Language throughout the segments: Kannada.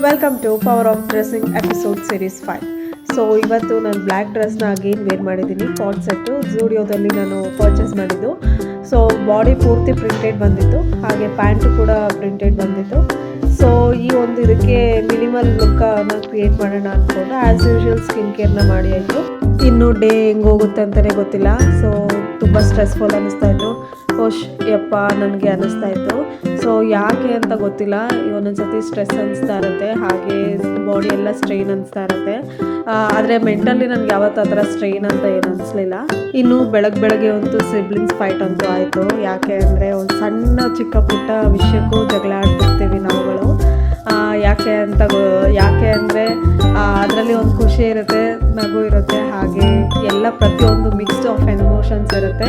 Welcome to power of dressing episode series 5. So ಇವತ್ತು ನಾನು ಬ್ಲ್ಯಾಕ್ ಡ್ರೆಸ್ನ ಅಗೇನ್ ವೇರ್ ಮಾಡಿದ್ದೀನಿ. ಕಾಟ್ ಸೆಟ್ಟು ಝೂಡಿಯೋದಲ್ಲಿ ನಾನು ಪರ್ಚೇಸ್ ಮಾಡಿದ್ದು. ಸೊ ಬಾಡಿ ಪೂರ್ತಿ ಪ್ರಿಂಟೆಡ್ ಬಂದಿತ್ತು, ಹಾಗೆ ಪ್ಯಾಂಟು ಕೂಡ ಪ್ರಿಂಟೆಡ್ ಬಂದಿತ್ತು. ಸೊ ಈ ಒಂದು ಇದಕ್ಕೆ ಮಿನಿಮಲ್ ಲುಕ್ಕನ್ನು ಕ್ರಿಯೇಟ್ ಮಾಡೋಣ ಅಂದ್ಕೊಂಡು ಆ್ಯಸ್ ಯೂಶುವಲ್ ಸ್ಕಿನ್ ಕೇರ್ನ ಮಾಡಿ ಆಯಿತು. ಇನ್ನು ಡೇ ಹೆಂಗೆ ಹೋಗುತ್ತೆ ಅಂತಲೇ ಗೊತ್ತಿಲ್ಲ. ಸೊ ತುಂಬ ಸ್ಟ್ರೆಸ್ಫುಲ್ ಅನ್ನಿಸ್ತಾ ಇತ್ತು. ಯಪ್ಪ ನನಗೆ ಅನ್ನಿಸ್ತಾ ಇತ್ತು. ಸೊ ಯಾಕೆ ಅಂತ ಗೊತ್ತಿಲ್ಲ, ಒಂದೊಂದ್ಸತಿ ಸ್ಟ್ರೆಸ್ ಅನಿಸ್ತಾ ಇರುತ್ತೆ, ಹಾಗೆ ಬಾಡಿ ಎಲ್ಲ ಸ್ಟ್ರೈನ್ ಅನಿಸ್ತಾ ಇರುತ್ತೆ. ಆದರೆ ಮೆಂಟಲಿ ನನಗೆ ಯಾವತ್ತೂ ಆ ಥರ ಸ್ಟ್ರೈನ್ ಅಂತ ಏನು ಅನಿಸ್ಲಿಲ್ಲ. ಇನ್ನು ಬೆಳಗ್ಗೆ ಅಂತೂ ಸಿಬ್ಲಿಂಗ್ಸ್ ಫೈಟ್ ಅಂತೂ ಆಯಿತು. ಯಾಕೆ ಅಂದರೆ ಒಂದು ಸಣ್ಣ ಚಿಕ್ಕ ಪುಟ್ಟ ವಿಷಯಕ್ಕೂ ಜಗಳ ಆಡ್ತಿರ್ತೀವಿ ನಾವುಗಳು. ಯಾಕೆ ಅಂದರೆ ಅದರಲ್ಲಿ ಒಂದು ಖುಷಿ ಇರುತ್ತೆ, ನಗು ಇರುತ್ತೆ, ಹಾಗೆ ಎಲ್ಲ ಪ್ರತಿಯೊಂದು ಮಿಕ್ಸ್ಡ್ ಆಫ್ ಎಮೋಷನ್ಸ್ ಇರುತ್ತೆ.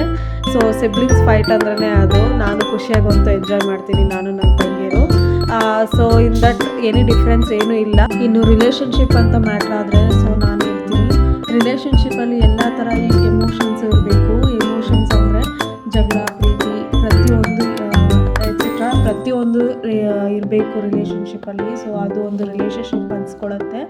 ಸೊ ಸಿಬ್ಲಿಂಗ್ಸ್ ಫೈಟ್ ಅಂದ್ರೇ ಅದು. ನಾನು ಖುಷಿಯಾಗಂತೂ ಎಂಜಾಯ್ ಮಾಡ್ತೀನಿ, ನಾನು ನನ್ನ ತಂಗಿಯರು. So in that any difference ಏನೂ ಇಲ್ಲ. ಇನ್ನು ರಿಲೇಷನ್ಶಿಪ್ ಅಂತ ಮ್ಯಾಟ್ರ್ ಆದರೆ ಸೊ ನಾನು ಇರ್ತೀನಿ. ರಿಲೇಷನ್ಶಿಪ್ಪಲ್ಲಿ ಎಲ್ಲ ಥರ ಈ ಎಮೋಷನ್ಸ್ ಇರಬೇಕು. ಎಮೋಷನ್ಸ್ ಅಂದರೆ ಜಗಳ, ಪ್ರೀತಿ, ಪ್ರತಿಯೊಂದು ಇರಬೇಕು ರಿಲೇಷನ್ಶಿಪ್ಪಲ್ಲಿ. ಸೊ ಅದು ಒಂದು ರಿಲೇಷನ್ಶಿಪ್ ಅನ್ಸ್ಕೊಳ್ಳುತ್ತೆ.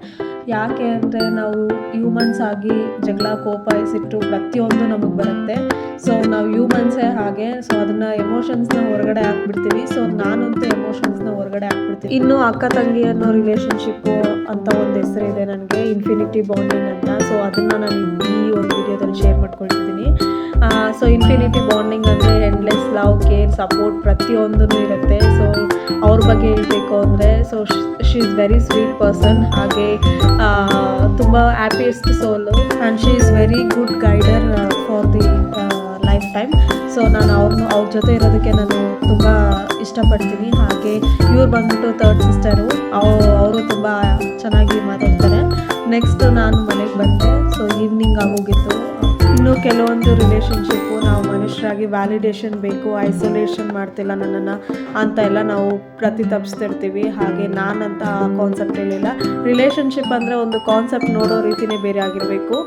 ಯಾಕೆ ಅಂದರೆ ನಾವು ಹ್ಯೂಮನ್ಸ್ ಆಗಿ ಜಗಳ, ಕೋಪ, ಸಿಟ್ಟು ಪ್ರತಿಯೊಂದು ನಮಗೆ ಬರುತ್ತೆ. ಸೊ ನಾವು ಹ್ಯೂಮನ್ಸೇ ಹಾಗೆ. ಸೊ ಅದನ್ನು ಎಮೋಷನ್ಸ್ನ ಹೊರಗಡೆ ಹಾಕ್ಬಿಡ್ತೀವಿ. ಸೊ ನಾನಂತೂ ಎಮೋಷನ್ಸ್ನ ಹೊರಗಡೆ ಹಾಕ್ಬಿಡ್ತೀನಿ. ಇನ್ನು ಅಕ್ಕ ತಂಗಿ ಅನ್ನೋ ರಿಲೇಷನ್ಶಿಪ್ಪು ಅಂತ ಒಂದು ಹೆಸರಿದೆ ನನಗೆ, ಇನ್ಫಿನಿಟಿ ಬಾಂಡಿಂಗ್ ಅಂತ. ಸೊ ಅದನ್ನು ನಾನು ಈ ಒಂದು ವಿಡಿಯೋದಲ್ಲಿ ಶೇರ್ ಮಾಡ್ಕೊಳ್ತಿದ್ದೀನಿ. ಸೊ ಇನ್ಫಿನಿಟಿ ಬಾಂಡಿಂಗ್ ಅಂದರೆ ಎಂಡ್ಲೆಸ್ ಲವ್, ಕೇರ್, ಸಪೋರ್ಟ್ ಪ್ರತಿಯೊಂದೂ ಇರುತ್ತೆ. ಸೊ ಅವ್ರ ಬಗ್ಗೆ ಹೇಳಬೇಕು ಅಂದರೆ so she is very sweet person, ಹಾಗೆ ತುಂಬ ಹ್ಯಾಪಿಯೆಸ್ಟ್ ಸೋಲು, and she is very good guider for the life time. So ನಾನು ಅವ್ರ ಜೊತೆ ಇರೋದಕ್ಕೆ ನಾನು ತುಂಬ ಇಷ್ಟಪಡ್ತೀನಿ. ಹಾಗೆ ಇವ್ರು ಬಂದ್ಬಿಟ್ಟು ಥರ್ಡ್ ಸಿಸ್ಟರು, ಅವರು ತುಂಬ ಚೆನ್ನಾಗಿ ಮಾತಾಡ್ತಾರೆ. ನೆಕ್ಸ್ಟ್ ನಾನು ಮನೆಗೆ ಬಂದೆ. ಸೊ ಈವ್ನಿಂಗ್ ಆಗೋಗಿತ್ತು. ಇನ್ನು ಕೆಲವೊಂದು ರಿಲೇಷನ್ಶಿಪ್ಪು ನಾವು ಮನುಷ್ಯರಾಗಿ ವ್ಯಾಲಿಡೇಷನ್ ಬೇಕು, ಐಸೋಲೇಷನ್ ಮಾಡ್ತಿಲ್ಲ ನನ್ನನ್ನು ಅಂತ ಎಲ್ಲ ನಾವು ತಪ್ಪಿಸ್ತಿರ್ತೀವಿ. ಹಾಗೆ ನಾನಂತ ಆ ಕಾನ್ಸೆಪ್ಟ್ ಹೇಳಿಲ್ಲ. ರಿಲೇಷನ್ಶಿಪ್ ಅಂದರೆ ಒಂದು ಕಾನ್ಸೆಪ್ಟ್ ನೋಡೋ ರೀತಿಯೇ ಬೇರೆ ಆಗಿರಬೇಕು.